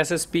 SSP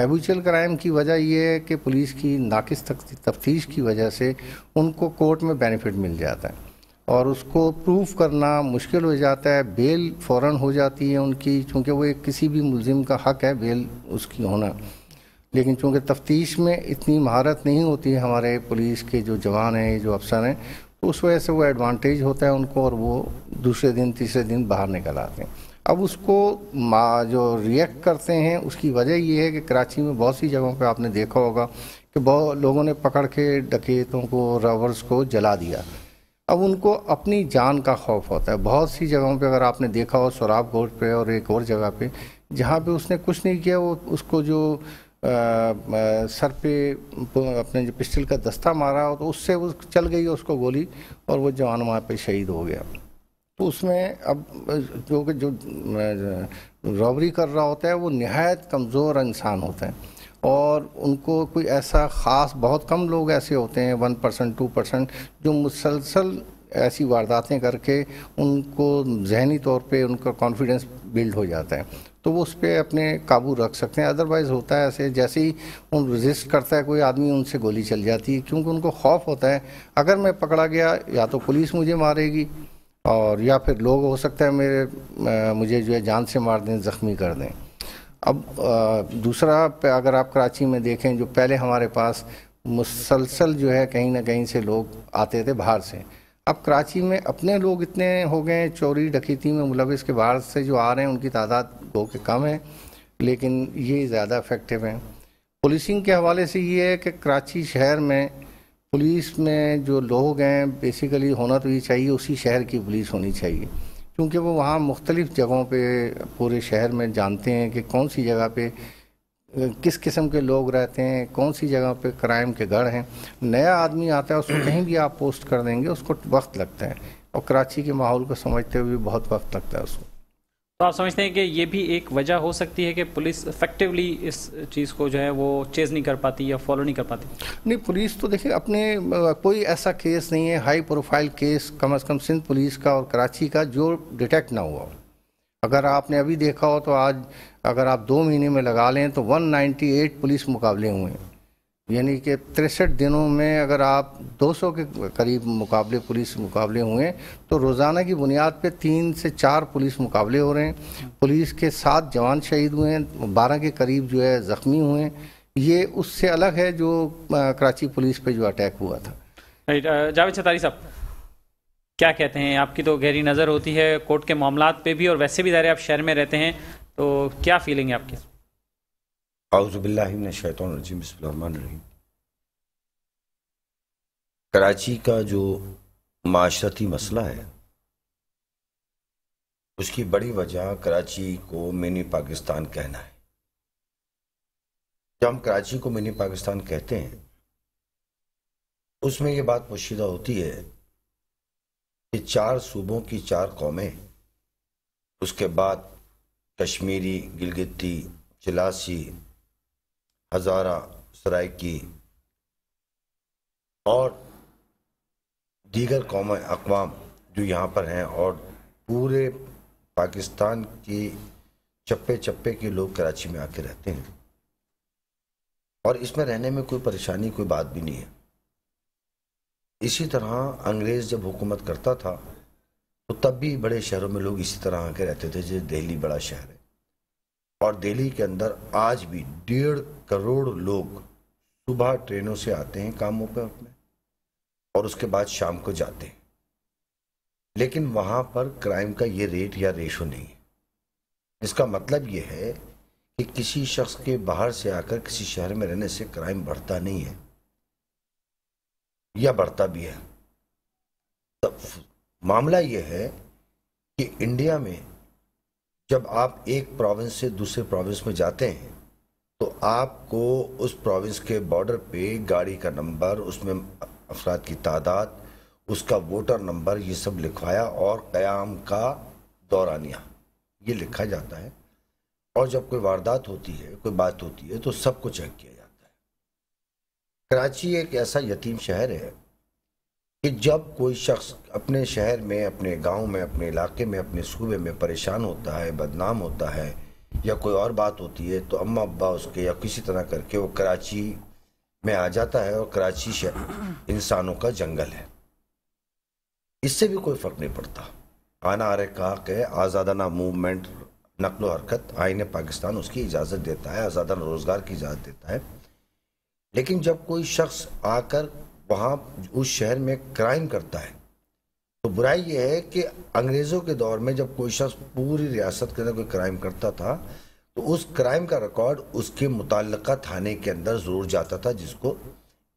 habitual crime کی وجہ یہ ہے کہ پولیس کی ناقص تفتیش کی وجہ سے ان کو کورٹ میں بینیفٹ مل جاتا ہے اور اس کو پروف کرنا مشکل ہو جاتا ہے. بیل فوراً ہو جاتی ہے ان کی، چونکہ وہ ایک کسی بھی ملزم کا حق ہے بیل اس کی ہونا، لیکن چونکہ تفتیش میں اتنی مہارت نہیں ہوتی ہے ہمارے پولیس کے جو جوان ہیں، جو افسر ہیں، تو اس وجہ سے وہ ایڈوانٹیج ہوتا ہے ان کو اور وہ دوسرے دن تیسرے دن باہر نکل آتے ہیں. اب اس کو جو ریئیکٹ کرتے ہیں اس کی وجہ یہ ہے کہ کراچی میں بہت سی جگہوں پہ آپ نے دیکھا ہوگا کہ بہت لوگوں نے پکڑ کے ڈکیتوں کو، رابرز کو جلا دیا. اب ان کو اپنی جان کا خوف ہوتا ہے. بہت سی جگہوں پہ اگر آپ نے دیکھا ہو، سوراب گوٹ پہ اور ایک اور جگہ پہ، جہاں پہ اس نے کچھ نہیں کیا، وہ اس کو جو سر پہ اپنے جو پسٹل کا دستہ مارا تو اس سے وہ چل گئی اس کو گولی اور وہ جوان وہاں پہ شہید ہو گیا. تو اس میں اب جو رابری کر رہا ہوتا ہے وہ نہایت کمزور انسان ہوتا ہے اور ان کو کوئی ایسا خاص، بہت کم لوگ ایسے ہوتے ہیں 1% 2% جو مسلسل ایسی وارداتیں کر کے ان کو ذہنی طور پہ ان کا کانفیڈنس بلڈ ہو جاتا ہے تو وہ اس پہ اپنے قابو رکھ سکتے ہیں. ادروائز ہوتا ہے ایسے، جیسے ہی ان ریزسٹ کرتا ہے کوئی آدمی ان سے گولی چل جاتی ہے، کیونکہ ان کو خوف ہوتا ہے اگر میں پکڑا گیا یا تو پولیس مجھے مارے گی اور یا پھر لوگ ہو سکتا ہے مجھے جو ہے جان سے مار دیں، زخمی کر دیں. اب دوسرا اگر آپ کراچی میں دیکھیں، جو پہلے ہمارے پاس مسلسل جو ہے کہیں نہ کہیں سے لوگ آتے تھے باہر سے، اب کراچی میں اپنے لوگ اتنے ہو گئے ہیں چوری ڈکیتی میں ملوث کے باہر سے جو آ رہے ہیں ان کی تعداد گو کہ کم ہے، لیکن یہ زیادہ افیکٹو ہیں. پولیسنگ کے حوالے سے یہ ہے کہ کراچی شہر میں پولیس میں جو لوگ ہیں بیسیکلی ہونا تو یہ چاہیے اسی شہر کی پولیس ہونی چاہیے، کیونکہ وہ وہاں مختلف جگہوں پہ پورے شہر میں جانتے ہیں کہ کون سی جگہ پہ کس قسم کے لوگ رہتے ہیں، کون سی جگہ پہ کرائم کے گڑھ ہیں. نیا آدمی آتا ہے اس کو کہیں بھی آپ پوسٹ کر دیں گے اس کو وقت لگتا ہے، اور کراچی کے ماحول کو سمجھتے ہوئے بہت وقت لگتا ہے اس کو. تو آپ سمجھتے ہیں کہ یہ بھی ایک وجہ ہو سکتی ہے کہ پولیس افیکٹولی اس چیز کو جو ہے وہ چیز نہیں کر پاتی یا فالو نہیں کر پاتی؟ نہیں، پولیس تو دیکھیں اپنے کوئی ایسا کیس نہیں ہے ہائی پروفائل کیس کم از کم سندھ پولیس کا اور کراچی کا جو ڈیٹیکٹ نہ ہوا. اگر آپ نے ابھی دیکھا ہو تو آج اگر آپ 2 مہینے میں لگا لیں تو 198 پولیس مقابلے ہوئے ہیں، یعنی کہ 63 دنوں میں اگر آپ 200 کے قریب پولیس مقابلے ہوئے تو روزانہ کی بنیاد پہ 3 سے 4 پولیس مقابلے ہو رہے ہیں. پولیس کے 7 جوان شہید ہوئے ہیں، 12 کے قریب جو ہے زخمی ہوئے ہیں. یہ اس سے الگ ہے جو کراچی پولیس پہ جو اٹیک ہوا تھا. جاوید ستاری صاحب کیا کہتے ہیں؟ آپ کی تو گہری نظر ہوتی ہے کورٹ کے معاملات پہ بھی اور ویسے بھی ظاہر آپ شہر میں رہتے ہیں، تو کیا فیلنگ ہے آپ کی؟ اعوذ باللہ من الشیطان الرجیم، بسم اللہ الرحمن الرحیم. کراچی کا جو معاشرتی مسئلہ ہے اس کی بڑی وجہ کراچی کو منی پاکستان کہنا ہے. جب ہم کراچی کو منی پاکستان کہتے ہیں اس میں یہ بات پوشیدہ ہوتی ہے کہ 4 صوبوں کی 4 قومیں، اس کے بعد کشمیری، گلگتی، چلاسی، ہزارہ، سرائکی اور دیگر قوم اقوام جو یہاں پر ہیں، اور پورے پاکستان کی چپے چپے کے لوگ کراچی میں آ کے رہتے ہیں، اور اس میں رہنے میں کوئی پریشانی، کوئی بات بھی نہیں ہے. اسی طرح انگریز جب حکومت کرتا تھا تو تب بھی بڑے شہروں میں لوگ اسی طرح آ کے رہتے تھے. جیسے دہلی بڑا شہر ہے اور دہلی کے اندر آج بھی 1.5 کروڑ لوگ صبح ٹرینوں سے آتے ہیں کاموں پہ اپنے اور اس کے بعد شام کو جاتے ہیں، لیکن وہاں پر کرائم کا یہ ریٹ یا ریشو نہیں ہے. اس کا مطلب یہ ہے کہ کسی شخص کے باہر سے آ کر کسی شہر میں رہنے سے کرائم بڑھتا نہیں ہے یا بڑھتا بھی ہے. معاملہ یہ ہے کہ انڈیا میں جب آپ ایک پروونس سے دوسرے پروونس میں جاتے ہیں تو آپ کو اس پروونس کے بارڈر پہ گاڑی کا نمبر، اس میں افراد کی تعداد، اس کا ووٹر نمبر، یہ سب لکھوایا اور قیام کا دورانیہ یہ لکھا جاتا ہے. اور جب کوئی واردات ہوتی ہے، کوئی بات ہوتی ہے تو سب کو چیک کیا جاتا ہے. کراچی ایک ایسا یتیم شہر ہے کہ جب کوئی شخص اپنے شہر میں، اپنے گاؤں میں، اپنے علاقے میں، اپنے صوبے میں پریشان ہوتا ہے، بدنام ہوتا ہے یا کوئی اور بات ہوتی ہے تو اماں ابا اس کے یا کسی طرح کر کے وہ کراچی میں آ جاتا ہے، اور کراچی انسانوں کا جنگل ہے، اس سے بھی کوئی فرق نہیں پڑتا۔ آنا آرے کا کہ آزادانہ موومنٹ، نقل و حرکت آئین پاکستان اس کی اجازت دیتا ہے، آزادانہ روزگار کی اجازت دیتا ہے، لیکن جب کوئی شخص آ کر وہاں اس شہر میں کرائم کرتا ہے تو برائی یہ ہے کہ انگریزوں کے دور میں جب کوئی شخص پوری ریاست کے اندر کوئی کرائم کرتا تھا تو اس کرائم کا ریکارڈ اس کے متعلقہ تھانے کے اندر ضرور جاتا تھا، جس کو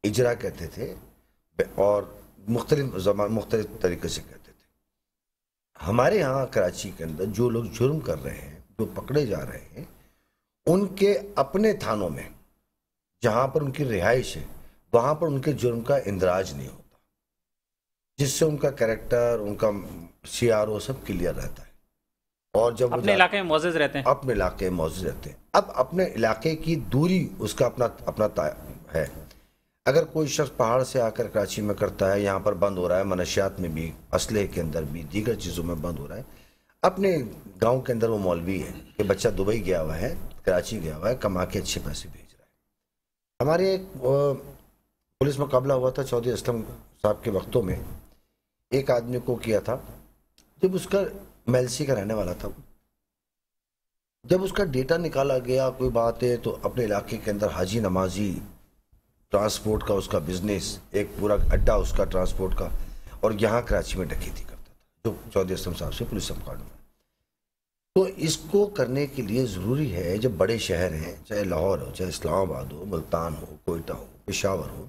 اجرا کہتے تھے اور مختلف طریقے سے کہتے تھے۔ ہمارے ہاں کراچی کے اندر جو لوگ جرم کر رہے ہیں، جو پکڑے جا رہے ہیں، ان کے اپنے تھانوں میں جہاں پر ان کی رہائش ہے وہاں پر ان کے جرم کا اندراج نہیں ہوتا، جس سے ان کا کریکٹر، ان کا CRO سب کلیئر رہتا ہے، اور جب اپنے علاقے میں معزز رہتے ہیں، اپنے علاقے میں موجود رہتے ہیں۔ اب اپنے علاقے کی دوری اس کا اپنا ہے۔ اگر کوئی شخص پہاڑ سے آ کر کراچی میں کرتا ہے، یہاں پر بند ہو رہا ہے، منشیات میں بھی، اسلحے کے اندر بھی، دیگر چیزوں میں بند ہو رہا ہے، اپنے گاؤں کے اندر وہ مولوی ہے کہ بچہ دبئی گیا ہوا ہے، کراچی گیا ہوا ہے، کما کے اچھے پیسے بھیج رہا ہے۔ ہمارے ایک پولیس مقابلہ ہوا تھا چودھری اسلم صاحب کے وقتوں میں، ایک آدمی کو کیا تھا، جب اس کا میلسی کا رہنے والا تھا، جب اس کا ڈیٹا نکالا گیا، کوئی بات ہے تو اپنے علاقے کے اندر حاجی نمازی ٹرانسپورٹ کا اس کا بزنس، ایک پورا اڈا اس کا ٹرانسپورٹ کا، اور یہاں کراچی میں ڈکیتی کرتا تھا، جو چودھری اسلم صاحب سے پولیس ریکارڈ میں۔ تو اس کو کرنے کے لیے ضروری ہے، جب بڑے شہر ہیں، چاہے لاہور ہو، چاہے اسلام آباد ہو، ملتان ہو، کوئٹہ ہو، پشاور ہو،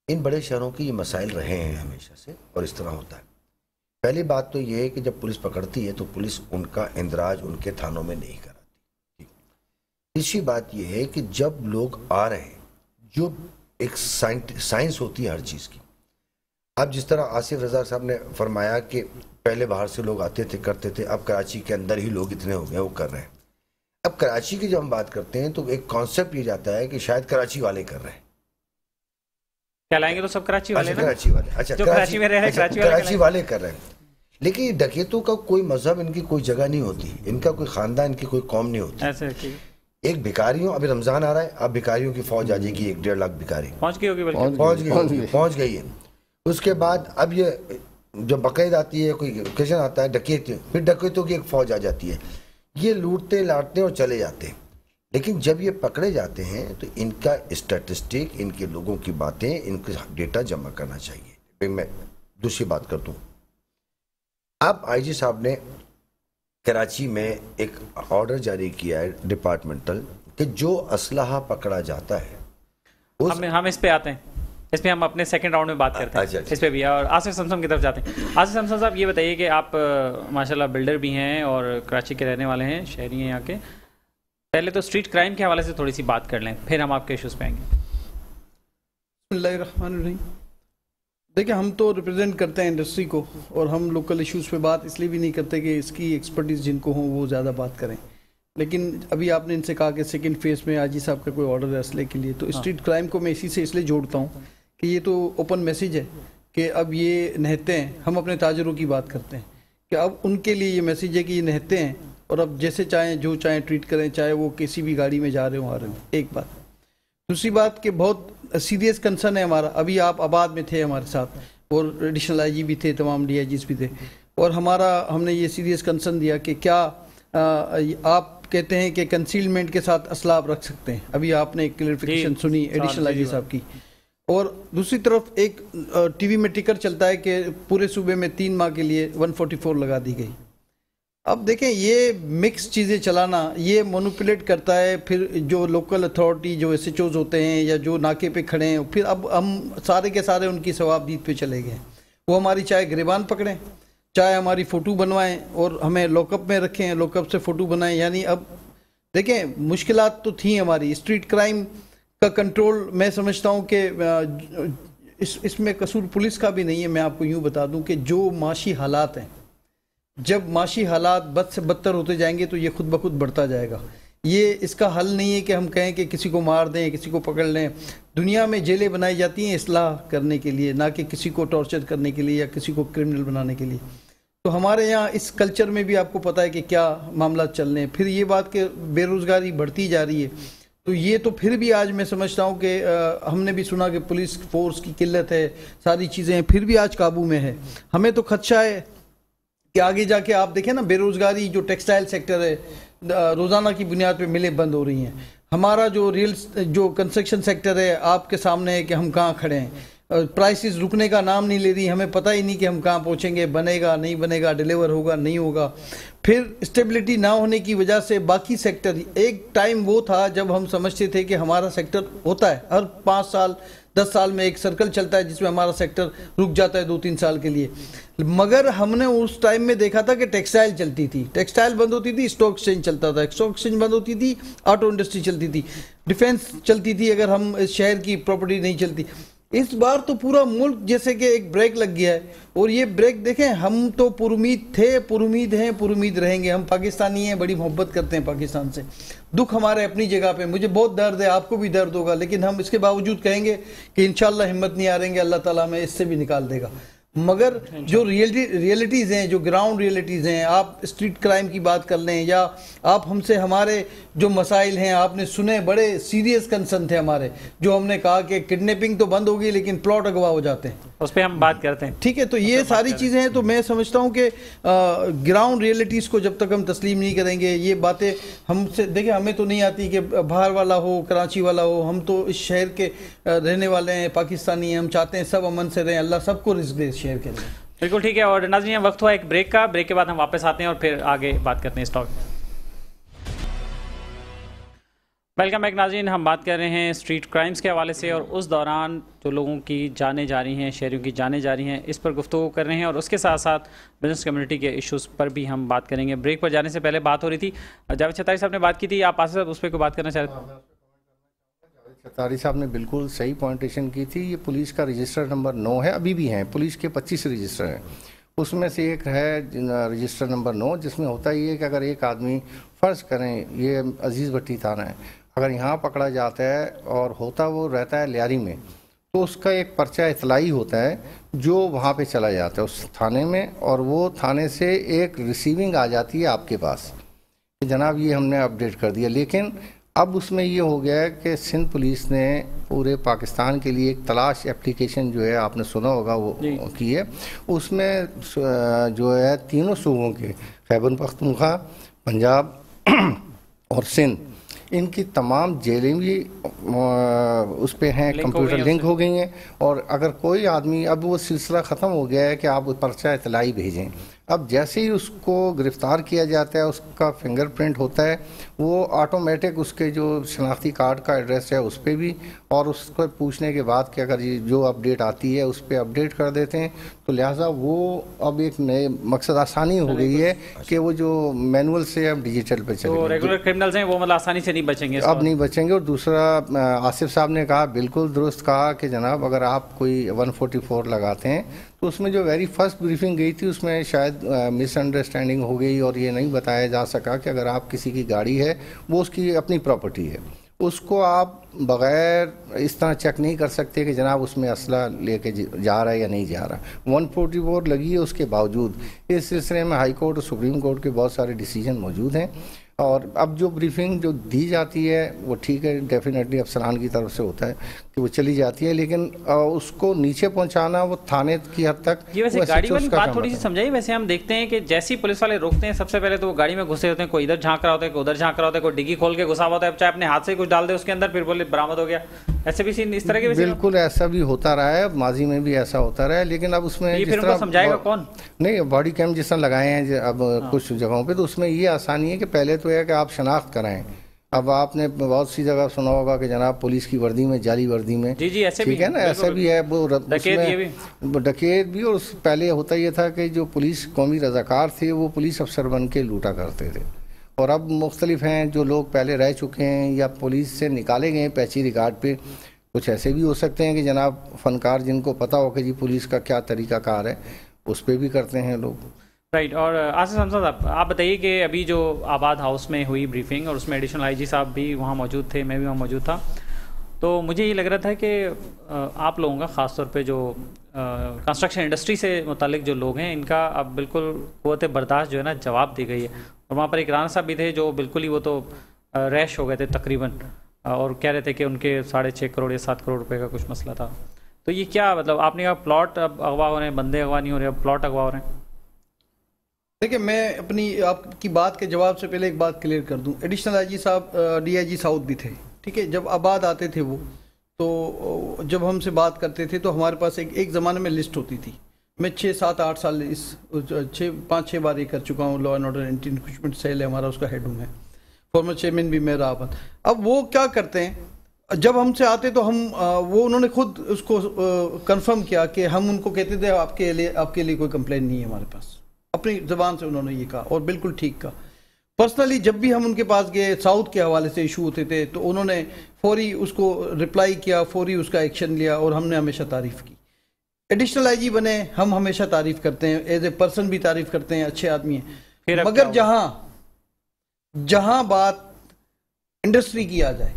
ان بڑے شہروں کے یہ مسائل رہے ہیں ہمیشہ سے، اور اس طرح ہوتا ہے۔ پہلی بات تو یہ ہے کہ جب پولیس پکڑتی ہے تو پولیس ان کا اندراج ان کے تھانوں میں نہیں کراتی۔ تیسری بات یہ ہے کہ جب لوگ آ رہے ہیں، جو ایک سائنس ہوتی ہے ہر چیز کی، اب جس طرح آصف رضا صاحب نے فرمایا کہ پہلے باہر سے لوگ آتے تھے، کرتے تھے، اب کراچی کے اندر ہی لوگ اتنے ہو گئے وہ کر رہے ہیں۔ اب کراچی کی جب ہم بات کرتے ہیں تو ایک کانسیپٹ یہ جاتا ہے کہ شاید کراچی والے کر رہے ہیں، کہلائیں گے تو سب کراچی والے، کراچی والے، اچھا جو کراچی میں رہ رہے ہیں کراچی والے کر رہے ہیں۔ لیکن یہ ڈکیتوں کا کوئی مذہب، ان کی کوئی جگہ نہیں ہوتی، ان کا کوئی خاندان، ان کی کوئی قوم نہیں ہوتی۔ ایسے ایک بھکاریوں، ابھی رمضان آ رہا ہے، اب بھکاریوں کی فوج آ جائے گی، 1.5 لاکھ بھکاری پہنچ گئی ہوگی، پہنچ گئی ہے۔ اس کے بعد اب یہ جب بقرعید آتی ہے، کوئی اوکیزن آتا ہے، ڈکیت، پھر ڈکیتوں کی ایک فوج آ جاتی ہے، یہ لوٹتے لاٹتے اور چلے جاتے ہیں۔ لیکن جب یہ پکڑے جاتے ہیں تو ان کا اسٹیٹسٹک، ان کے لوگوں کی باتیں، ان کا ڈیٹا جمع کرنا چاہیے۔ میں دوسری بات کرتا ہوں، اب IG صاحب نے کراچی میں ایک آرڈر جاری کیا ہے ڈپارٹمنٹل، کہ جو اسلحہ پکڑا جاتا ہے ہم اس پہ آتے ہیں، اس پہ ہم اپنے سیکنڈ راؤنڈ میں بات کرتے ہیں، اس پہ بھی، اور آصف سمسم کی طرف جاتے ہیں۔ آصف سمسم صاحب یہ بتائیے کہ آپ ماشاءاللہ بلڈر بھی ہیں اور کراچی کے رہنے والے ہیں، شہری ہیں یہاں کے، پہلے تو اسٹریٹ کرائم کے حوالے سے تھوڑی سی بات کر لیں، پھر ہم آپ کے ایشوز پہ آئیں گے۔ بسم اللہ الرحمن الرحیم۔ دیکھیں، ہم تو ریپرزینٹ کرتے ہیں انڈسٹری کو، اور ہم لوکل ایشوز پہ بات اس لیے بھی نہیں کرتے کہ اس کی ایکسپرٹیز جن کو ہوں وہ زیادہ بات کریں، لیکن ابھی آپ نے ان سے کہا کہ سیکنڈ فیز میں IG صاحب کا کوئی آرڈر ہے اسلحے کے لیے، تو اسٹریٹ کرائم کو میں اسی سے اس لیے جوڑتا ہوں کہ یہ تو اوپن میسیج ہے کہ اب یہ نہتے ہیں، ہم اپنے تاجروں کی بات کرتے ہیں کہ اب ان کے لیے یہ میسیج ہے کہ یہ نہتے ہیں، اور اب جیسے چاہیں جو چاہیں ٹریٹ کریں، چاہے وہ کسی بھی گاڑی میں جا رہے ہوں آ رہے ہوں۔ ایک بات۔ دوسری بات کہ بہت سیریس کنسرن ہے ہمارا، ابھی آپ آباد میں تھے ہمارے ساتھ، اور ایڈیشنل IG بھی تھے، تمام DIGs بھی تھے، اور ہم نے یہ سیریس کنسرن دیا کہ کیا آپ کہتے ہیں کہ کنسیلمنٹ کے ساتھ اسلحہ آپ رکھ سکتے ہیں، ابھی آپ نے ایک کلیئرفیکیشن سنی ایڈیشنل IG صاحب کی، اور دوسری طرف ایک ٹی وی میں ٹکر چلتا ہے کہ پورے صوبے میں 3 ماہ کے لیے 144 لگا دی گئی۔ اب دیکھیں، یہ مکس چیزیں چلانا، یہ مونوپولیٹ کرتا ہے پھر جو لوکل اتھارٹی، جو SHOs ہوتے ہیں یا جو ناکے پہ کھڑے ہیں، پھر اب ہم سارے کے سارے ان کی ثواب دید پہ چلے گئے، وہ ہماری چاہے گریبان پکڑیں، چاہے ہماری فوٹو بنوائیں اور ہمیں لاک اپ میں رکھیں، لاک اپ سے فوٹو بنائیں۔ یعنی اب دیکھیں، مشکلات تو تھیں ہماری۔ اسٹریٹ کرائم کا کنٹرول میں سمجھتا ہوں کہ اس میں قصور پولیس کا بھی نہیں ہے۔ میں آپ کو یوں بتا دوں کہ جو معاشی حالات ہیں، جب معاشی حالات بد سے بدتر ہوتے جائیں گے تو یہ خود بخود بڑھتا جائے گا۔ یہ اس کا حل نہیں ہے کہ ہم کہیں کہ کسی کو مار دیں، کسی کو پکڑ لیں۔ دنیا میں جیلیں بنائی جاتی ہیں اصلاح کرنے کے لیے، نہ کہ کسی کو ٹارچر کرنے کے لیے یا کسی کو کرمنل بنانے کے لیے۔ تو ہمارے یہاں اس کلچر میں بھی آپ کو پتہ ہے کہ کیا معاملات چل رہے ہیں. پھر یہ بات کہ بے روزگاری بڑھتی جا رہی ہے، تو یہ تو پھر بھی آج میں سمجھتا ہوں کہ ہم نے بھی سنا کہ پولیس فورس کی قلت ہے، ساری چیزیں ہیں، پھر بھی آج قابو میں ہے. ہمیں تو خدشہ ہے کہ آگے جا کے آپ دیکھیں نا، بے روزگاری جو ٹیکسٹائل سیکٹر ہے، روزانہ کی بنیاد پہ ملیں بند ہو رہی ہیں. ہمارا جو کنسٹرکشن سیکٹر ہے آپ کے سامنے ہے کہ ہم کہاں کھڑے ہیں. پرائسز رکنے کا نام نہیں لے رہی، ہمیں پتہ ہی نہیں کہ ہم کہاں پہنچیں گے، بنے گا نہیں بنے گا، ڈیلیور ہوگا نہیں ہوگا. پھر اسٹیبلٹی نہ ہونے کی وجہ سے باقی سیکٹر، ایک ٹائم وہ تھا جب ہم سمجھتے تھے کہ ہمارا سیکٹر ہوتا ہے ہر 5 سال 10 سال میں ایک سرکل چلتا ہے جس میں ہمارا سیکٹر رک جاتا ہے 2-3 سال کے لیے. مگر ہم نے اس ٹائم میں دیکھا تھا کہ ٹیکسٹائل چلتی تھی، ٹیکسٹائل بند ہوتی تھی، اسٹاک ایکسچینج چلتا تھا، اسٹاک ایکسچینج بند ہوتی تھی، آٹو انڈسٹری چلتی تھی، ڈیفینس چلتی تھی اگر ہم اس شہر کی پراپرٹی نہیں چلتی. اس بار تو پورا ملک جیسے کہ ایک بریک لگ گیا ہے، اور یہ بریک دیکھیں، ہم تو پرامید تھے، پرامید ہیں، پرامید رہیں گے. ہم پاکستانی ہیں، بڑی محبت کرتے ہیں پاکستان سے. دکھ ہمارے اپنی جگہ پہ، مجھے بہت درد ہے، آپ کو بھی درد ہوگا، لیکن ہم اس کے باوجود کہیں گے کہ انشاءاللہ ہمت نہیں ہاریں گے، اللہ تعالیٰ ہمیں اس سے بھی نکال دے گا. مگر جو ریئلٹیز ہیں، جو گراؤنڈ ریئلٹیز ہیں، آپ اسٹریٹ کرائم کی بات کر لیں، یا آپ ہم سے ہمارے جو مسائل ہیں آپ نے سنے، بڑے سیریس کنسرن تھے ہمارے، جو ہم نے کہا کہ کڈنیپنگ تو بند ہوگی لیکن پلاٹ اغوا ہو جاتے ہیں، اس پہ ہم بات کرتے ہیں. ٹھیک ہے. تو یہ ساری چیزیں ہیں. تو میں سمجھتا ہوں کہ گراؤنڈ ریئلٹیز کو جب تک ہم تسلیم نہیں کریں گے، یہ باتیں ہم سے دیکھیں، ہمیں تو نہیں آتی کہ باہر والا ہو، کراچی والا ہو، ہم تو اس شہر کے رہنے والے ہیں، پاکستانی ہیں. ہم چاہتے ہیں سب امن سے رہیں، اللہ سب کو رزق دے اس شہر کے لیے. بالکل ٹھیک ہے. اور ناظرین وقت ہوا ایک بریک کا، بریک کے بعد ہم واپس آتے ہیں اور پھر آگے بات کرتے ہیں اس ٹاپک میں. ویلکم بیک ناظرین. ہم بات کر رہے ہیں اسٹریٹ کرائمز کے حوالے سے، اور اس دوران جو لوگوں کی جانیں جا رہی ہیں، شہریوں کی جانیں جا رہی ہیں، اس پر گفتگو کر رہے ہیں، اور اس کے ساتھ ساتھ بزنس کمیونٹی کے ایشوز پر بھی ہم بات کریں گے. بریک پر جانے سے پہلے بات ہو رہی تھی، جاوید چھتاری صاحب نے بات کی تھی، آپ آصف صاحب اس پہ کوئی بات کرنا چاہتے ہیں؟ چھتاری صاحب نے بالکل صحیح پوائنٹیشن کی تھی. یہ پولیس کا رجسٹر نمبر 9 ہے، ابھی بھی ہیں پولیس کے 25 رجسٹر ہیں، اس میں سے ایک ہے رجسٹر نمبر 9، جس میں ہوتا یہ ہے کہ اگر ایک آدمی فرض کریں، یہ عزیز بٹی تھانہ ہے، اگر یہاں پکڑا جاتا ہے اور ہوتا وہ رہتا ہے لیاری میں، تو اس کا ایک پرچہ اطلاعی ہوتا ہے جو وہاں پہ چلا جاتا ہے اس تھانے میں، اور وہ تھانے سے ایک ریسیونگ آ جاتی ہے آپ کے پاس کہ جناب یہ ہم نے اپڈیٹ کر دیا. لیکن اب اس میں یہ ہو گیا ہے کہ سندھ پولیس نے پورے پاکستان کے لیے ایک تلاش اپلیکیشن جو ہے آپ نے سنا ہوگا وہ کی ہے. اس میں جو ہے تینوں صوبوں کے خیبر پختونخوا، پنجاب اور سندھ، ان کی تمام جیلیں بھی اس پہ ہیں، کمپیوٹر لنک ہو گئی ہیں. اور اگر کوئی آدمی، اب وہ سلسلہ ختم ہو گیا ہے کہ آپ پرچہ اطلاعی بھیجیں، اب جیسے ہی اس کو گرفتار کیا جاتا ہے، اس کا فنگر پرنٹ ہوتا ہے، وہ آٹومیٹک اس کے جو شناختی کارڈ کا ایڈریس ہے اس پہ بھی، اور اس کو پوچھنے کے بعد کہ اگر جو اپڈیٹ آتی ہے اس پہ اپڈیٹ کر دیتے ہیں. تو لہٰذا وہ اب ایک نئے مقصد آسانی ہو گئی ہے کہ وہ جو مینول سے اب ڈیجیٹل پہ چلے گئے. ریگولر کرمنلز ہیں وہ مطلب آسانی سے نہیں بچیں گے، اب نہیں بچیں گے. اور دوسرا آصف صاحب نے کہا، بالکل درست کہا کہ جناب اگر آپ کوئی 144 لگاتے ہیں تو اس میں جو ویری فرسٹ بریفنگ گئی تھی اس میں شاید مس انڈرسٹینڈنگ ہو گئی، اور یہ نہیں بتایا جا سکا کہ اگر آپ کسی کی گاڑی ہے وہ اس کی اپنی پراپرٹی ہے، اس کو آپ بغیر اس طرح چیک نہیں کر سکتے کہ جناب اس میں اسلحہ لے کے جا رہا ہے یا نہیں جا رہا. 144 لگی ہے، اس کے باوجود اس سلسلے میں ہائی کورٹ اور سپریم کورٹ کے بہت سارے ڈیسیجن موجود ہیں. اور اب جو بریفنگ جو دی جاتی ہے وہ ٹھیک ہے، ڈیفینیٹلی افسران کی طرف سے ہوتا ہے کہ وہ چلی جاتی ہے، لیکن اس کو نیچے پہنچانا وہ تھانے کی حد تک. یہ ویسے گاڑی والی بات تھوڑی سی سمجھائیے. ویسے ہم دیکھتے ہیں کہ جیسی پولیس والے روکتے ہیں، سب سے پہلے تو وہ گاڑی میں گھسے ہوتے ہیں، کوئی ادھر جھانک رہا ہوتا ہے، کوئی ادھر جھانک رہا ہوتا ہے، کوئی ڈگی کھول کے گھسا ہوتا ہے، چاہے اپنے ہاتھ سے کچھ ڈال دے اس کے اندر، پھر بولے برآمد ہو گیا. ایسے بھی اس طرح کے بالکل ایسا بھی ہوتا رہا ہے، ماضی میں بھی ایسا ہوتا رہا ہے. لیکن اب اس میں یہ پھر ان کو سمجھائے گا کون؟ نہیں، باڈی کیم جس طرح لگائے ہیں اب کچھ جگہوں پہ، تو اس میں یہ آسانی ہے کہ پہلے تو ہے کہ آپ شناخت کرائیں. اب آپ نے بہت سی جگہ سنا ہوگا کہ جناب پولیس کی وردی میں، جعلی وردی میں، جی ایسے بھی ہے نا، ایسا بھی ہے. وہ ڈکیت بھی. اور پہلے ہوتا یہ تھا کہ جو پولیس قومی رضاکار تھے وہ پولیس افسر بن کے لوٹا کرتے تھے. اور اب مختلف ہیں جو لوگ پہلے رہ چکے ہیں یا پولیس سے نکالے گئے ہیں پیچی ریکارڈ پہ. کچھ ایسے بھی ہو سکتے ہیں کہ جناب فنکار جن کو پتہ ہو کہ جی پولیس کا کیا طریقہ کار ہے، اس پہ بھی کرتے ہیں لوگ. رائٹ. اور آصف حمزہ صاحب آپ بتائیے کہ ابھی جو آباد ہاؤس میں ہوئی بریفنگ، اور اس میں ایڈیشنل آئی جی صاحب بھی وہاں موجود تھے، میں بھی وہاں موجود تھا، تو مجھے یہ لگ رہا تھا کہ آپ لوگوں کا خاص طور پہ جو کنسٹرکشن انڈسٹری سے متعلق جو لوگ ہیں ان کا اب بالکل قوت برداشت جو ہے نا جواب دی گئی ہے. اور وہاں پر ایک رانا صاحب بھی تھے جو بالکل ہی وہ تو ریش ہو گئے تھے تقریباً, اور کہہ رہے تھے کہ ان کے 6.5 کروڑ یا 7 کروڑ روپے کا کچھ مسئلہ تھا. تو یہ کیا مطلب آپ نے کہا پلاٹ اب اغوا ہو رہے ہیں, بندے اغوا نہیں ہو رہے, اب پلاٹ اغوا ہو رہے ہیں؟ دیکھیں میں اپنی آپ کی بات کے جواب سے پہلے ایک بات کلیئر کر دوں. ایڈیشنل آئی جی صاحب ڈی آئی جی ساؤتھ بھی تھے, ٹھیک ہے. جب آباد آتے تھے وہ تو جب ہم سے بات کرتے تھے تو ہمارے پاس ایک زمانے میں لسٹ ہوتی تھی. میں 6 7 8 سال 5 6 بار یہ کر چکا ہوں. Law and order anti encroachment cell ہے ہمارا, اس کا ہیڈ ہوں میں, فارمر چیئرمین بھی میں رہا. اب وہ کیا کرتے ہیں, جب ہم سے آتے تو ہم وہ انہوں نے خود اس کو کنفرم کیا کہ ہم ان کو کہتے تھے آپ کے لیے کوئی کمپلین نہیں ہے ہمارے پاس. اپنی زبان سے انہوں نے یہ کہا اور بالکل ٹھیک کہا. پرسنلی جب بھی ہم ان کے پاس گئے ساؤتھ کے حوالے سے ایشو ہوتے تھے تو انہوں نے فوری اس کو رپلائی کیا, فوری اس کا ایکشن لیا, اور ہم نے ہمیشہ تعریف کی. ایڈیشنل آئی جی بنے, ہم ہمیشہ تعریف کرتے ہیں, ایز اے پرسن بھی تعریف کرتے ہیں, اچھے آدمی ہیں. مگر جہاں بات انڈسٹری کی آ جائے,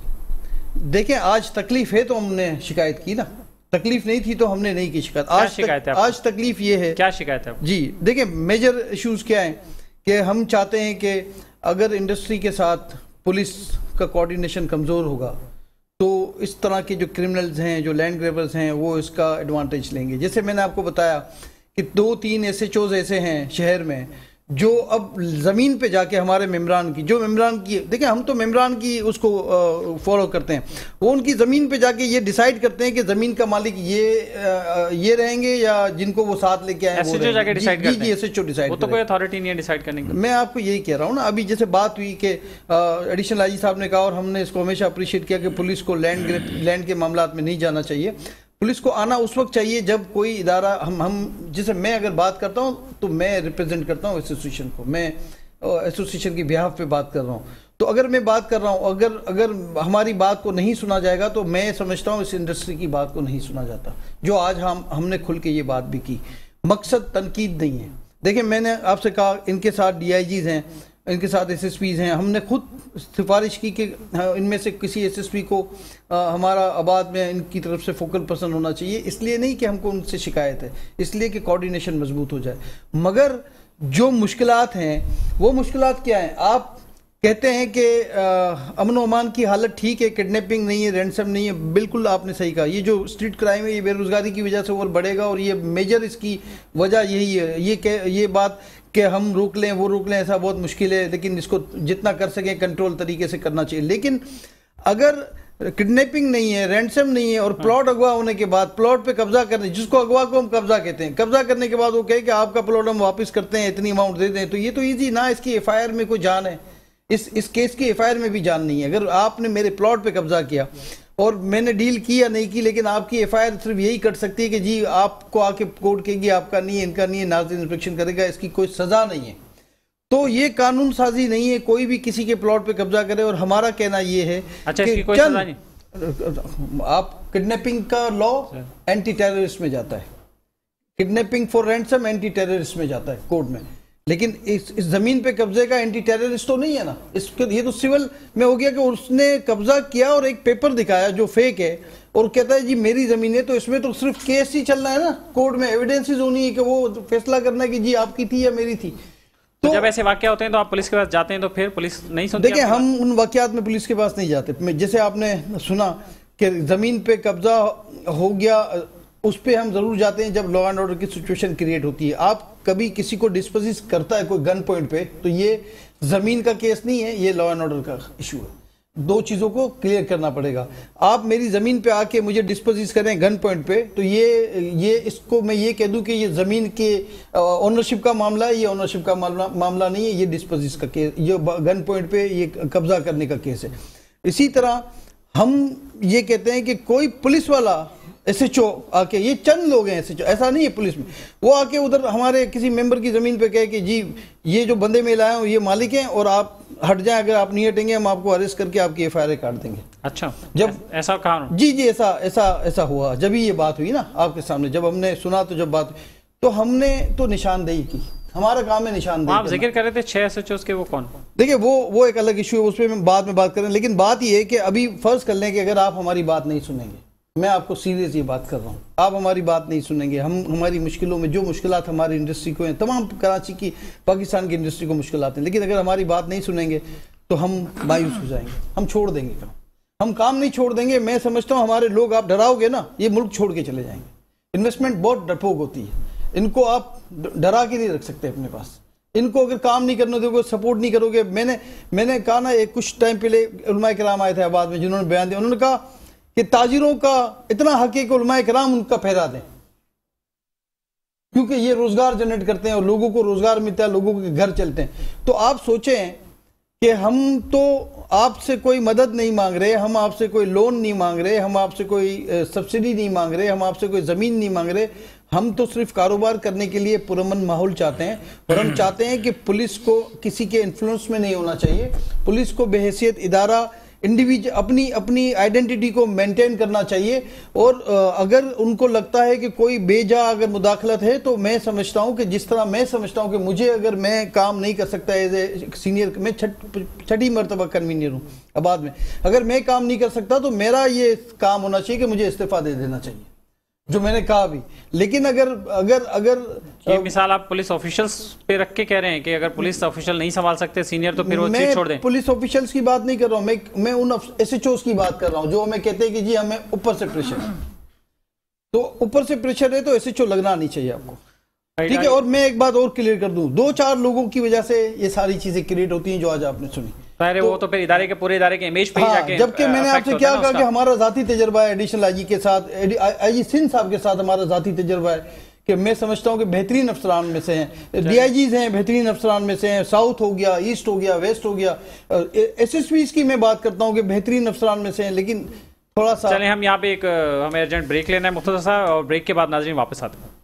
دیکھیں آج تکلیف ہے تو ہم نے شکایت کی نا, تکلیف نہیں تھی تو ہم نے نہیں کی شکایت. آج تکلیف یہ ہے. کیا شکایت ہے؟ جی دیکھیں میجر ایشوز کیا ہیں کہ ہم چاہتے ہیں کہ اگر انڈسٹری کے ساتھ پولیس کا کوارڈینیشن کمزور ہوگا تو اس طرح کے جو کرمنلز ہیں, جو لینڈ گریبرز ہیں, وہ اس کا ایڈوانٹیج لیں گے. جیسے میں نے آپ کو بتایا کہ 2-3 ایس ایچ اوز ایسے ہیں شہر میں جو اب زمین پہ جا کے ہمارے ممبران کی دیکھیں ہم تو ممبران کی اس کو فالو کرتے ہیں, وہ ان کی زمین پہ جا کے یہ ڈیسائیڈ کرتے ہیں کہ زمین کا مالک یہ رہیں گے یا جن کو وہ ساتھ لے کے آئے وہ رہیں گے. جی ایس ایچ او ڈیسائیڈ, وہ تو کوئی اتھارٹی نہیں ہے ڈیسائیڈ کرنے کی. میں آپ کو یہی کہہ رہا ہوں نا. ابھی جیسے بات ہوئی کہ ایڈیشنل آئی جی صاحب نے کہا, اور ہم نے اس کو ہمیشہ اپریشیٹ کیا کہ پولیس کو لینڈ کے معاملات میں نہیں جانا چاہیے. پولیس کو آنا اس وقت چاہیے جب کوئی ادارہ ہم جیسے میں اگر بات کرتا ہوں تو میں ریپرزینٹ کرتا ہوں ایسوسیشن کو, میں ایسوسیشن کی بہاف پہ بات کر رہا ہوں. تو اگر میں بات کر رہا ہوں, اگر ہماری بات کو نہیں سنا جائے گا تو میں سمجھتا ہوں اس انڈسٹری کی بات کو نہیں سنا جاتا, جو آج ہم نے کھل کے یہ بات بھی کی. مقصد تنقید نہیں ہے. دیکھیں میں نے آپ سے کہا ان کے ساتھ ڈی آئی جیز ہیں, ان کے ساتھ ایس ایس پیز ہیں. ہم نے خود سفارش کی کہ ان میں سے کسی ایس ایس پی کو ہمارا آباد میں ان کی طرف سے فوکل پرسن ہونا چاہیے. اس لیے نہیں کہ ہم کو ان سے شکایت ہے, اس لیے کہ کوارڈینیشن مضبوط ہو جائے. مگر جو مشکلات ہیں وہ مشکلات کیا ہیں؟ آپ کہتے ہیں کہ امن و امان کی حالت ٹھیک ہے, کڈنیپنگ نہیں ہے, رینسم نہیں ہے. بالکل آپ نے صحیح کہا. یہ جو اسٹریٹ کرائم ہے یہ بے روزگاری کی وجہ سے اور بڑھے گا, اور یہ میجر اس کی وجہ یہی ہے. یہ بات کہ ہم روک لیں وہ روک لیں ایسا بہت مشکل ہے, لیکن اس کو جتنا کر سکیں کنٹرول طریقے سے کرنا چاہیے. لیکن اگر کڈنیپنگ نہیں ہے, رینسم نہیں ہے, اور پلاٹ اغوا ہونے کے بعد پلاٹ پہ قبضہ کرنے, جس کو اغوا کو ہم قبضہ کہتے ہیں, قبضہ کرنے کے بعد وہ کہے کہ آپ کا پلاٹ ہم واپس کرتے ہیں, اتنی اماؤنٹ دے دیں, تو یہ تو ایزی نہ. اس کی ایف آئی آر میں کوئی جان ہے؟ اس کیس کی ایف آئی آر میں بھی جان نہیں ہے. اگر آپ نے میرے پلاٹ پہ قبضہ کیا اور میں نے ڈیل کی یا نہیں کی, لیکن آپ کی ایف آئی آر صرف یہی کٹ سکتی ہے کہ جی آپ کو آ کے کورٹ کہے گی آپ کا نہیں ہے, ان کا نہیں ہے, ناظرین انسپیکشن کرے گا, اس کی کوئی سزا نہیں ہے. تو یہ قانون سازی نہیں ہے, کوئی بھی کسی کے پلاٹ پہ قبضہ کرے. اور ہمارا کہنا یہ ہے کہ آپ کڈنیپنگ کا لا اینٹی ٹیررسٹ میں جاتا ہے, kidnapping for ransom anti terrorist میں جاتا ہے کوڈ میں, لیکن اس زمین پہ قبضے کا اینٹی ٹیررسٹ تو نہیں ہے نا. یہ تو سول میں ہو گیا کہ اس نے قبضہ کیا اور ایک پیپر دکھایا جو فیک ہے اور کہتا ہے جی میری زمین ہے. تو اس میں تو صرف کیس ہی چلنا ہے نا, کورٹ میں ایویڈنسز ہونی ہے کہ وہ فیصلہ کرنا ہے کہ جی آپ کی تھی یا میری تھی. تو جب ایسے واقعہ ہوتے ہیں تو آپ پولیس کے پاس جاتے ہیں, تو پھر پولیس نہیں سنتی؟ دیکھیں ہم ان واقعات میں پولیس کے پاس نہیں جاتے. جیسے آپ نے سنا کہ زمین پہ قبضہ ہو گیا, اس پہ ہم ضرور جاتے ہیں جب لا اینڈ آرڈر کی سچویشن کریٹ ہوتی ہے. آپ کبھی کسی کو ڈسپوزیس کرتا ہے کوئی گن پوائنٹ پہ, تو یہ زمین کا کیس نہیں ہے, یہ لا اینڈ آرڈر کا ایشو ہے. دو چیزوں کو کلیئر کرنا پڑے گا. آپ میری زمین پہ آ کے مجھے ڈسپوزیس کریں گن پوائنٹ پہ, تو یہ اس کو میں یہ کہہ دوں کہ یہ زمین کے اونرشپ کا معاملہ ہے, یہ اونرشپ کا معاملہ نہیں ہے, یہ ڈسپوزیس کا کیس, یہ گن پوائنٹ پہ یہ قبضہ کرنے کا کیس ہے. اسی طرح ہم یہ کہتے ہیں کہ کوئی پولیس والا ایس ایچ او آ کے, یہ چند لوگ ہیں ایس ایچ او, ایسا نہیں ہے پولیس میں, وہ آ کے ادھر ہمارے کسی ممبر کی زمین پہ کہے کہ جی یہ جو بندے میں لائے ہیں یہ مالک ہیں اور آپ ہٹ جائیں, اگر آپ نہیں ہٹیں گے ہم آپ کو اریسٹ کر کے آپ کی ایف آئی آر کاٹ دیں گے. اچھا, جب ایسا کہا؟ جی ایسا ہوا جب ہی یہ بات ہوئی نا آپ کے سامنے, جب ہم نے سنا تو جب بات تو ہم نے تو نشاندہی کی. ہمارا کام ہے نشاندہی. آپ ذکر کر رہے تھے 6 ایس ایچ اوز کے, وہ کون؟ دیکھیں وہ ایک الگ ایشو ہے, اس پہ بعد میں بات کریں. لیکن بات یہ ہے کہ ابھی فرض کر لیں کہ اگر آپ ہماری بات نہیں سنیں گے, میں آپ کو سیریس یہ بات کر رہا ہوں، آپ ہماری بات نہیں سنیں گے، ہم ہماری مشکلوں میں جو مشکلات ہماری انڈسٹری کو ہیں، تمام کراچی کی پاکستان کی انڈسٹری کو مشکلات ہیں، لیکن اگر ہماری بات نہیں سنیں گے تو ہم مایوس ہو جائیں گے، ہم چھوڑ دیں گے کام، ہم کام نہیں چھوڑ دیں گے۔ میں سمجھتا ہوں ہمارے لوگ آپ ڈراؤ گے نا، یہ ملک چھوڑ کے چلے جائیں گے۔ انویسٹمنٹ بہت ڈرپوک ہوتی ہے، ان کو آپ ڈرا کے نہیں رکھ سکتے اپنے پاس، ان کو اگر کام نہیں کرنے دو گے، سپورٹ نہیں کرو گے۔ میں نے کہا نا، ایک کچھ ٹائم پہلے علماء کرام آئے تھے آباد میں، جنہوں نے بیان دیا، انہوں نے کہا کہ تاجروں کا اتنا حق ہے کہ علماء کرام ان کا پھیرا دیں، کیونکہ یہ روزگار جنریٹ کرتے ہیں اور لوگوں کو روزگار ملتا ہے، لوگوں کے گھر چلتے ہیں۔ تو آپ سوچیں کہ ہم تو آپ سے کوئی مدد نہیں مانگ رہے، ہم آپ سے کوئی لون نہیں مانگ رہے، ہم آپ سے کوئی سبسڈی نہیں مانگ رہے، ہم آپ سے کوئی زمین نہیں مانگ رہے، ہم تو صرف کاروبار کرنے کے لیے پرامن ماحول چاہتے ہیں، اور ہم چاہتے ہیں کہ پولیس کو کسی کے انفلوئنس میں نہیں ہونا چاہیے، پولیس کو بحیثیت ادارہ اپنی آئیڈینٹی کو مینٹین کرنا چاہیے، اور اگر ان کو لگتا ہے کہ کوئی بے جا اگر مداخلت ہے تو میں سمجھتا ہوں کہ جس طرح میں سمجھتا ہوں کہ مجھے اگر میں کام نہیں کر سکتا ایز اے سینئر، میں چھٹی مرتبہ کنوینئر ہوں آباد میں، اگر میں کام نہیں کر سکتا تو میرا یہ کام ہونا چاہیے کہ مجھے استعفیٰ دے دینا چاہیے، جو میں نے کہا بھی۔ لیکن اگر یہ مثال آپ پولیس آفیشلز پہ رکھ کے کہہ رہے ہیں کہ اگر پولیس آفیشل نہیں سنبھال سکتے سینئر تو پھر وہ سیٹ چھوڑ دیں؟ میں پولیس آفیشلز کی بات نہیں کر رہا ہوں، میں ان ایس ایچ اوز کی بات کر رہا ہوں جو ہمیں کہتے ہیں کہ جی ہمیں اوپر سے پریشر ہے، تو اوپر سے پریشر ہے تو ایس ایچ او لگنا نہیں چاہیے آپ کو، ٹھیک ہے۔ اور میں ایک بات اور کلیئر کر دوں، 2-4 لوگوں کی وجہ سے یہ ساری چیزیں کریٹ ہوتی ہیں جو آج آپ نے سنی، وہ تو پھر ادارے کے پورے ادارے کے امیج پہ ہی جا کے، جبکہ میں نے آپ سے کیا کہا کہ ہمارا ذاتی تجربہ ہے ایڈیشنل آئی جی کے ساتھ، آئی جی سندھ صاحب کے ساتھ ہمارا ذاتی تجربہ ہے کہ میں سمجھتا ہوں کہ بہترین افسران میں سے ہیں، ڈی آئی جیز ہیں بہترین افسران میں سے ہیں، ساؤتھ ہو گیا، ایسٹ ہو گیا، ویسٹ ہو گیا، ایس ایس پیز کی میں بات کرتا ہوں کہ بہترین افسران میں سے ہیں، لیکن تھوڑا سا چلیں ہم یہاں پہ ہمیں ارجنٹ بریک لینا ہے مختصر سا، اور بریک کے بعد ناظرین واپس آتے ہیں۔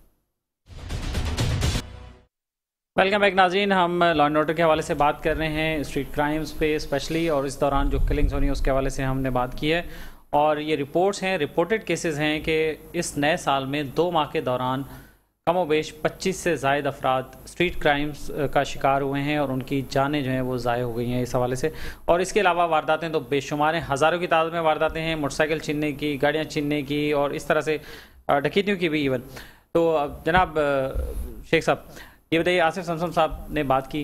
ویلکم بیک ناظرین، ہم لا اینڈ آرڈر کے حوالے سے بات کر رہے ہیں، اسٹریٹ کرائمز پہ اسپیشلی، اور اس دوران جو کلنگز ہونی ہے اس کے حوالے سے ہم نے بات کی ہے، اور یہ رپورٹس ہیں، رپورٹڈ کیسز ہیں کہ اس نئے سال میں 2 ماہ کے دوران کم و بیش 25 سے زائد افراد اسٹریٹ کرائمز کا شکار ہوئے ہیں، اور ان کی جانیں جو ہیں وہ ضائع ہو گئی ہیں اس حوالے سے۔ اور اس کے علاوہ وارداتیں تو بے شمار ہیں، ہزاروں کی تعداد میں وارداتیں ہیں، موٹر سائیکل چھیننے کی، گاڑیاں چھیننے کی، اور اس طرح سے ڈکیتیوں کی بھی ایون۔ تو جناب شیخ صاحب یہ بتائیے، آصف سمسم صاحب نے بات کی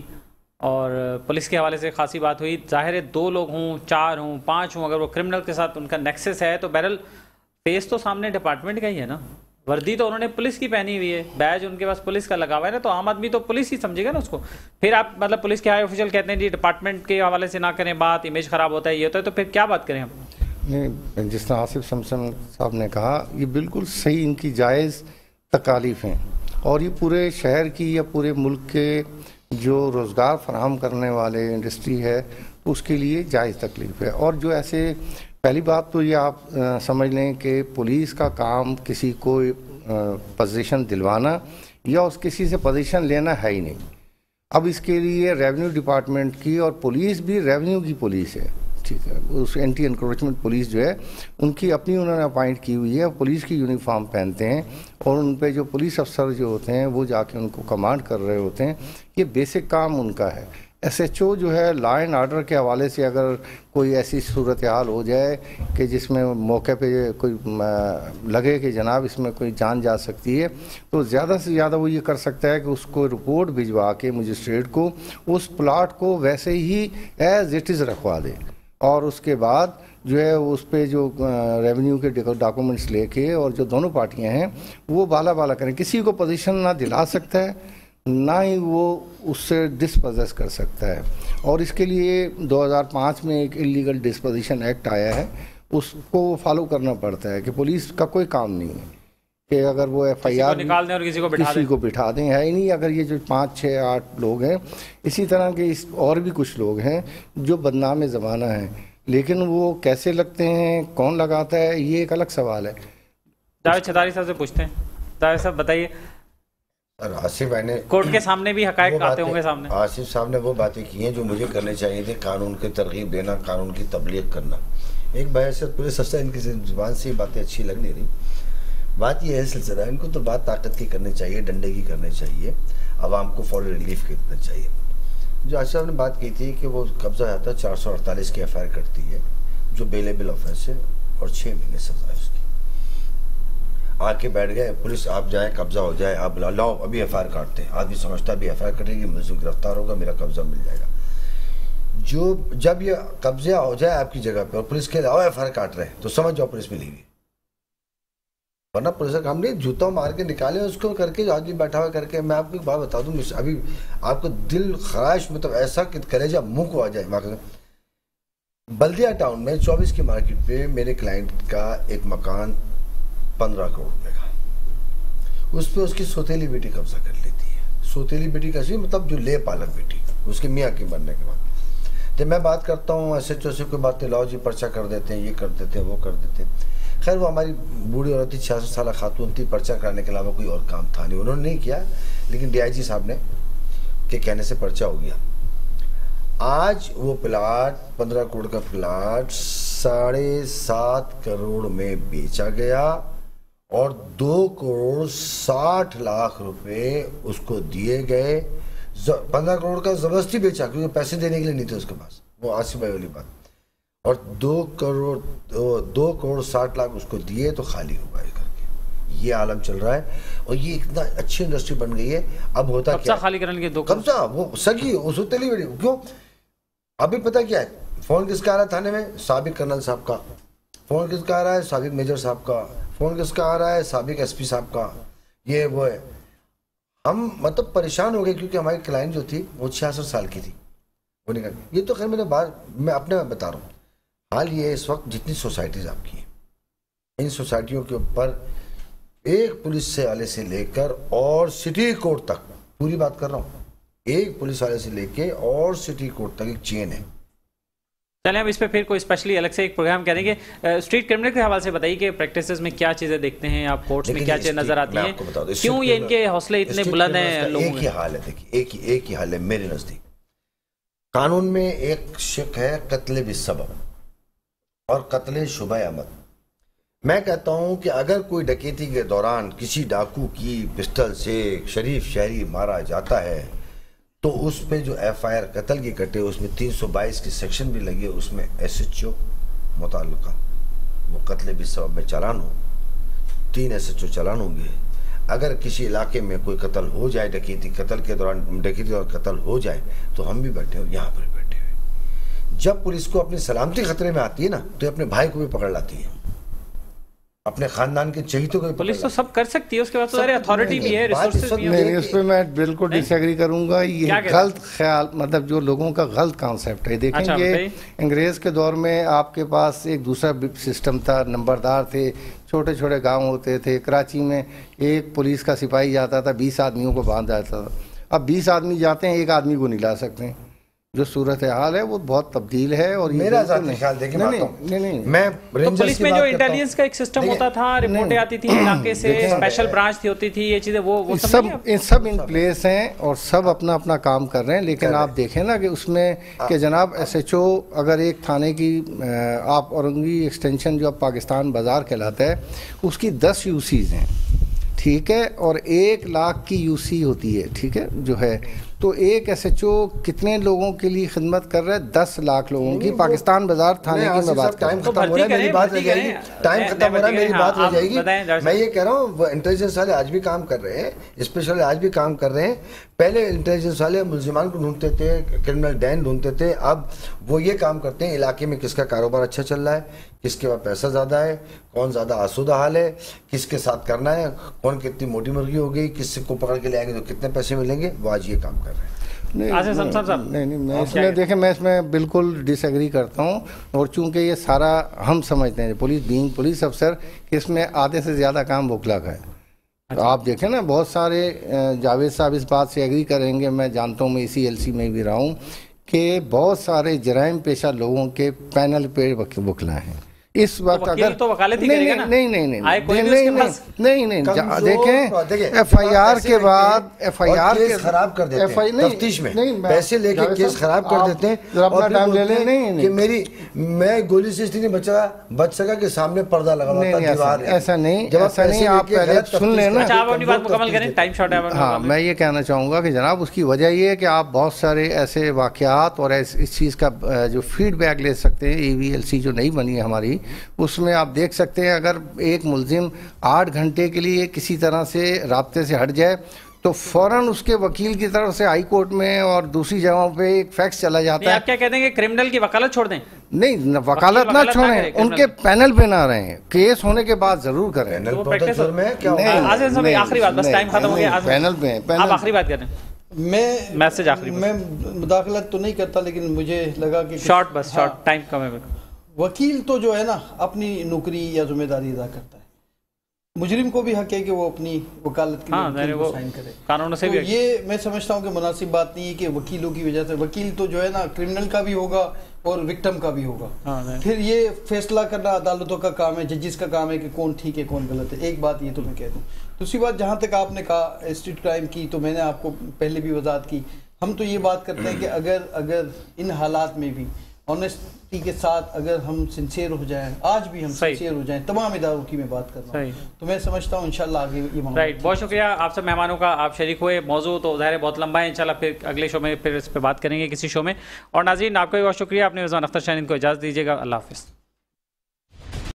اور پولیس کے حوالے سے خاصی بات ہوئی، ظاہر ہے 2 لوگ ہوں، 4 ہوں، 5 ہوں، اگر وہ کرمنل کے ساتھ ان کا نیکسس ہے تو بہرحال فیس تو سامنے ڈپارٹمنٹ کا ہی ہے نا، وردی تو انہوں نے پولیس کی پہنی ہوئی ہے، بیج ان کے پاس پولیس کا لگا ہوا ہے نا، تو عام آدمی تو پولیس ہی سمجھے گا نا اس کو۔ پھر آپ مطلب پولیس کے ہائی آفیشل کہتے ہیں جی ڈپارٹمنٹ کے حوالے سے نہ کریں بات، امیج خراب ہوتا ہے، یہ ہوتا ہے، تو پھر کیا بات کریں ہم؟ نہیں، جس طرح آصف سمسم صاحب نے کہا یہ بالکل صحیح، ان کی جائز تکالیف ہیں، اور یہ پورے شہر کی یا پورے ملک کے جو روزگار فراہم کرنے والے انڈسٹری ہے اس کے لیے جائز تکلیف ہے۔ اور جو ایسے پہلی بات تو یہ آپ سمجھ لیں کہ پولیس کا کام کسی کو پوزیشن دلوانا یا اس کسی سے پوزیشن لینا ہے ہی نہیں۔ اب اس کے لیے ریونیو ڈپارٹمنٹ کی، اور پولیس بھی ریونیو کی پولیس ہے، ٹھیک ہے، اس اینٹی انکروچمنٹ پولیس جو ہے ان کی اپنی انہوں نے اپائنٹ کی ہوئی ہے، پولیس کی یونیفارم پہنتے ہیں، اور ان پہ جو پولیس افسر جو ہوتے ہیں وہ جا کے ان کو کمانڈ کر رہے ہوتے ہیں، یہ بیسک کام ان کا ہے۔ ایس ایچ او جو ہے لا اینڈ آرڈر کے حوالے سے اگر کوئی ایسی صورتحال ہو جائے کہ جس میں موقع پہ کوئی لگے کہ جناب اس میں کوئی جان جا سکتی ہے، تو زیادہ سے زیادہ وہ یہ کر سکتا ہے کہ اس کو رپورٹ بھجوا کے مجسٹریٹ کو اس پلاٹ کو ویسے ہی ایز اٹ از رکھوا دے، اور اس کے بعد جو ہے اس پہ جو ریونیو کے ڈاکومنٹس لے کے، اور جو دونوں پارٹیاں ہیں وہ بالا کریں، کسی کو پوزیشن نہ دلا سکتا ہے نہ ہی وہ اس سے ڈسپوزیس کر سکتا ہے۔ اور اس کے لیے 2005 میں ایک انلیگل ڈسپوزیشن ایکٹ آیا ہے، اس کو فالو کرنا پڑتا ہے کہ پولیس کا کوئی کام نہیں ہے کہ اگر وہ ایف آئی آر نکال دیں اور کسی کو بٹھا دیں، ہے ہی نہیں۔ اگر یہ جو 5، 6، 8 لوگ ہیں، اسی طرح کے اور بھی کچھ لوگ ہیں جو بدنام زمانہ ہیں، لیکن وہ کیسے لگتے ہیں، کون لگاتا ہے، یہ ایک الگ سوال ہے۔ جاوید چھتاری صاحب سے پوچھتے ہیں، جاوید صاحب بتائیے، آصف میں نے کورٹ کے سامنے بھی حقائق آتے ہوں گے سامنے، آصف صاحب نے وہ باتیں کی ہیں جو مجھے کرنی چاہیے تھی، قانون کی ترغیب دینا، قانون کی تبلیغ کرنا۔ ایک بحیثیت پولیس افسر ان کی زبان سے یہ باتیں اچھی لگ نہیں رہی۔ بات یہ ہے سلسلہ، ان کو تو بات طاقت کی کرنی چاہیے، ڈنڈے کی کرنی چاہیے، عوام کو فوری ریلیف کرنا چاہیے۔ جو آصف صاحب نے بات کی تھی کہ وہ قبضہ آتا 448 کی ایف آئی آر کرتی ہے جو بیلیبل آفینس ہے اور 6 مہینے سزا ہے اس کی۔ آ کے بیٹھ گئے, پولیس آپ جائیں قبضہ ہو جائے, آپ لاؤ ابھی ایف آئی آر کاٹتے ہیں. آدمی سمجھتا ہے ابھی ایف آئی آر کٹے گی, ملزم گرفتار ہوگا, میرا قبضہ مل جائے گا. جب یہ قبضہ ہو جائے آپ کی جگہ پہ اور پولیس کے لاؤ ایف آئی آر کاٹ رہے ہیں, تو سمجھ جاؤ پولیس ملی ہوئی. ورنہ پولیس کا کام نہیں, جوتا مار کے نکالے اس کو کر کے, آدمی بیٹھا ہوا کر کے. میں آپ کو ایک بات بتا دوں, ابھی آپ کو دل خراش مطلب ایسا کہ کلیجہ منہ کو آ جائے. بلدیہ ٹاؤن میں 24 کی مارکیٹ پہ میرے کلائنٹ کا ایک مکان 15 کروڑ روپے کا, اس پہ اس کی سوتیلی بیٹی قبضہ کر لیتی ہے. سوتیلی بیٹی کا مطلب جو لے پالک بیٹی, اس کے میاں کی مرنے کے بعد. جب میں بات کرتا ہوں ایس ایچ او سے کوئی بات, لاؤ جی پرچہ کر دیتے ہیں, یہ کر دیتے ہیں, وہ کر دیتے ہیں. خیر وہ ہماری بوڑھی عورت تھی, 66 سالہ خاتون تھی, پرچہ کرانے کے علاوہ کوئی اور کام تھا نہیں, انہوں نے نہیں کیا, لیکن ڈی آئی جی صاحب نے کے کہنے سے پرچہ ہو گیا. آج وہ پلاٹ 15 کروڑ کا پلاٹ 7.5 کروڑ میں بیچا گیا اور 2 کروڑ 60 لاکھ روپے اس کو دیے گئے. 15 کروڑ کا زبردستی بیچا کیونکہ پیسے دینے کے لیے نہیں تھے اس کے پاس, وہ آصف بھائی والی بات. اور 2 کروڑ 60 لاکھ اس کو دیے تو خالی ہو گئے کر کے. یہ عالم چل رہا ہے اور یہ اتنا اچھی انڈسٹری بن گئی ہے. اب ہوتا کیا, خالی کرنے کے 2 قبضہ وہ سگی اس تلی بیٹی. کیوں ابھی پتہ کیا ہے, فون کس کا آ رہا ہے تھانے میں, سابق کرنل صاحب کا. فون کس کا آ رہا ہے, سابق میجر صاحب کا. فون کس کا آ رہا ہے, سابق ایس پی صاحب کا. یہ وہ ہے. ہم مطلب پریشان ہو گئے کیونکہ ہماری کلائنٹ جو تھی وہ 66 سال کی تھی, وہ نکل. یہ تو خیر میں اپنے بتا رہا ہوں. حال یہ اس وقت جتنی سوسائٹیز آپ کی ہیں, ان سوسائٹیوں کے اوپر ایک پولیس سے والے سے لے کر اور سٹی کورٹ تک, پوری بات کر رہا ہوں, ایک پولیس والے سے لے کے اور سٹی کورٹ تک ایک چین ہے. چلیں اب اس پہ پھر کوئی اسپیشلی الگ سے ایک پروگرام کریں گے. اسٹریٹ کرمنل کے حوالے سے بتائیے کہ پریکٹسز میں کیا چیزیں دیکھتے ہیں آپ, کورٹس میں کیا چیزیں نظر آتی ہیں, کیوں یہ ان کے حوصلے اتنے بلند ہیں لوگوں میں؟ ایک ہی حال ہے, دیکھیے ایک ہی حال ہے میرے نزدیک. قانون میں ایک شق ہے قتل بالسبب اور قتل شبہ عمد. میں کہتا ہوں کہ اگر کوئی ڈکیتی کے دوران کسی ڈاکو کی پسٹل سے شریف شہری مارا جاتا ہے تو اس پہ جو ایف آئی آر قتل کی کٹے, اس میں 322 کی سیکشن بھی لگی ہے, اس میں ایس ایچ او متعلقہ وہ قتل بالسبب میں چالان ہو, 3 ایس ایچ او چالان ہوں گے. اگر کسی علاقے میں کوئی قتل ہو جائے, ڈکیتی کے دوران قتل ہو جائے, تو ہم بھی بیٹھے ہیں یہاں پر بیٹھے ہوئے. جب پولیس کو اپنی سلامتی خطرے میں آتی ہے نا, تو اپنے بھائی کو بھی پکڑ لاتی ہے, اپنے خاندان کے چہیتوں کو بھی. پولیس تو سب کر سکتی ہے, اس کے بعد تو اتھارٹی بھی ہے, ریسورسز بھی ہیں. نہیں, اس پہ میں بالکل ڈس ایگری کروں گا. یہ غلط خیال, مطلب جو لوگوں کا غلط کانسیپٹ ہے. دیکھیں کہ انگریز کے دور میں آپ کے پاس ایک دوسرا سسٹم تھا, نمبردار تھے, چھوٹے چھوٹے گاؤں ہوتے تھے. کراچی میں ایک پولیس کا سپاہی جاتا تھا, 20 آدمیوں کو باندھ جاتا تھا. اب 20 آدمی جاتے ہیں, ایک آدمی کو نہیں لا سکتے. جو صورتحال ہے وہ بہت تبدیل ہے. اور میرا ذاتی خیال دیکھیں, میں پولیس میں جو انٹیلیجنس کا ایک سسٹم ہوتا تھا, رپورٹیں آتی تھی علاقے سے, اسپیشل برانچ ہوتی تھی, یہ چیزیں وہ سب ان پلیس ہیں اور سب اپنا اپنا کام کر رہے ہیں. لیکن آپ دیکھیں نا کہ اس میں کہ جناب ایس ایچ او اگر ایک تھانے کی آپ اورنگی ایکسٹینشن جو اب پاکستان بازار کہلاتا ہے, اس کی 10 یو سیز ہیں, ٹھیک ہے, اور 1 لاکھ کی یو سی ہوتی ہے, ٹھیک ہے, جو ہے. تو ایک ایس ایچ او کتنے لوگوں کے لیے خدمت کر رہا ہے؟ 10 لاکھ لوگوں کی. پاکستان بازار تھانے کی میں بات کر رہا ہوں. ٹائم ختم ہو رہا ہے, میری بات رہ جائے گی, ٹائم ختم ہو رہا ہے, میری بات رہ جائے گی. میں یہ کہہ رہا ہوں وہ انٹیلیجنس والے آج بھی کام کر رہے ہیں, اسپیشل آج بھی کام کر رہے ہیں. پہلے انٹیلیجنس والے ملزمان کو ڈھونڈتے تھے, کرمنل ڈین ڈھونڈتے تھے. اب وہ یہ کام کرتے ہیں علاقے میں کس کا کاروبار اچھا چل رہا ہے, کس کے پاس پیسہ زیادہ ہے, کون زیادہ آسودہ حال ہے, کس کے ساتھ کرنا ہے, کون کتنی موٹی مرغی ہو گئی, کس کو پکڑ کے لے آئیں گے تو کتنے پیسے ملیں گے. وہ آج یہ کام کر رہے ہیں. نہیں, میں اس میں بالکل ڈس ایگری کرتا ہوں. اور چونکہ یہ سارا ہم سمجھتے ہیں پولیس بینگ پولیس افسر کہ اس میں آدھے سے زیادہ کام بھوکلا کا ہے. آپ دیکھیں نا, بہت سارے جاوید صاحب اس بات سے ایگری کریں گے, میں جانتا ہوں, میں اسی ایل سی میں بھی رہا ہوں, کہ بہت سارے جرائم پیشہ لوگوں کے پینل پہ بھوکلا ہیں اس وقت. اگر نہیں دیکھیں ایف آئی آر کے بعد ایف آئی آر خراب کر دیتے ہیں, تفتیش میں پیسے لے کے کیس خراب کر دیتے ہیں, اپنا ٹائم لے لیں. نہیں کہ میں گولی سے اس لیے نہیں بچ سکا کہ سامنے پردہ لگا ہوا تھا, دیوار. ایسا نہیں, آپ پہلے سن لیں نا. ہاں, میں یہ کہنا چاہوں گا کہ جناب اس کی وجہ یہ ہے کہ آپ بہت سارے ایسے واقعات اور اس چیز کا جو فیڈ بیک لے سکتے ہیں. ای وی ایل سی جو نہیں بنی ہے ہماری, اس میں آپ دیکھ سکتے ہیں اگر ایک ملزم 8 گھنٹے کے لیے کسی طرح سے رابطے سے ہٹ جائے تو فوراً اس کے وکیل کی طرف سے ہائی کورٹ میں اور دوسری جگہوں پہ ایک فیکس چلا جاتا ہے. آپ کیا کہتے ہیں کہ کرمنل کی وکالت چھوڑ دیں؟ نہیں, وکالت نہ چھوڑیں, ان کے پینل پہ نہ رہیں, کیس ہونے کے بعد ضرور کریں. آخری بات, بس ٹائم ختم ہو گیا, پینل پہ آپ آخری بات کریں. میں مداخلت تو نہیں کرتا, لیکن مجھے لگا کہ شارٹ, بس شارٹ, ٹائم کم ہے. وکیل تو جو ہے نا اپنی نوکری یا ذمہ داری ادا کرتا ہے, مجرم کو بھی حق ہے کہ وہ اپنی وکالت کے لیے سائن کرے. قانون سے بھی یہ میں سمجھتا ہوں کہ مناسب بات نہیں ہے کہ وکیلوں کی وجہ سے, وکیل تو جو ہے نا کرمنل کا بھی ہوگا اور وکٹم کا بھی ہوگا. پھر یہ فیصلہ کرنا عدالتوں کا کام ہے, ججز کا کام ہے کہ کون ٹھیک ہے کون غلط ہے. ایک بات یہ تو میں کہہ دوں. دوسری بات, جہاں تک آپ نے کہا اسٹریٹ کرائم کی, تو میں نے آپ کو پہلے بھی وضاحت کی, ہم تو یہ بات کرتے ہیں کہ اگر ان حالات میں بھی آنیسٹی کے ساتھ اگر ہم سنسیئر ہو جائیں, آج بھی ہم سنسیئر ہو جائیں, تمام اداروں کی میں بات کر رہا ہوں, تو میں سمجھتا ہوں انشاءاللہ آگے یہ معاملہ. رائٹ, بہت شکریہ آپ سب مہمانوں کا, آپ شریک ہوئے. موضوع تو ظاہر ہے بہت لمبا ہے, انشاءاللہ پھر اگلے شو میں پھر اس پہ بات کریں گے کسی شو میں. اور ناظرین آپ کا بھی بہت شکریہ, آپ نے رضوان اختر شاہین کو اجازت دیجیے گا. اللہ حافظ.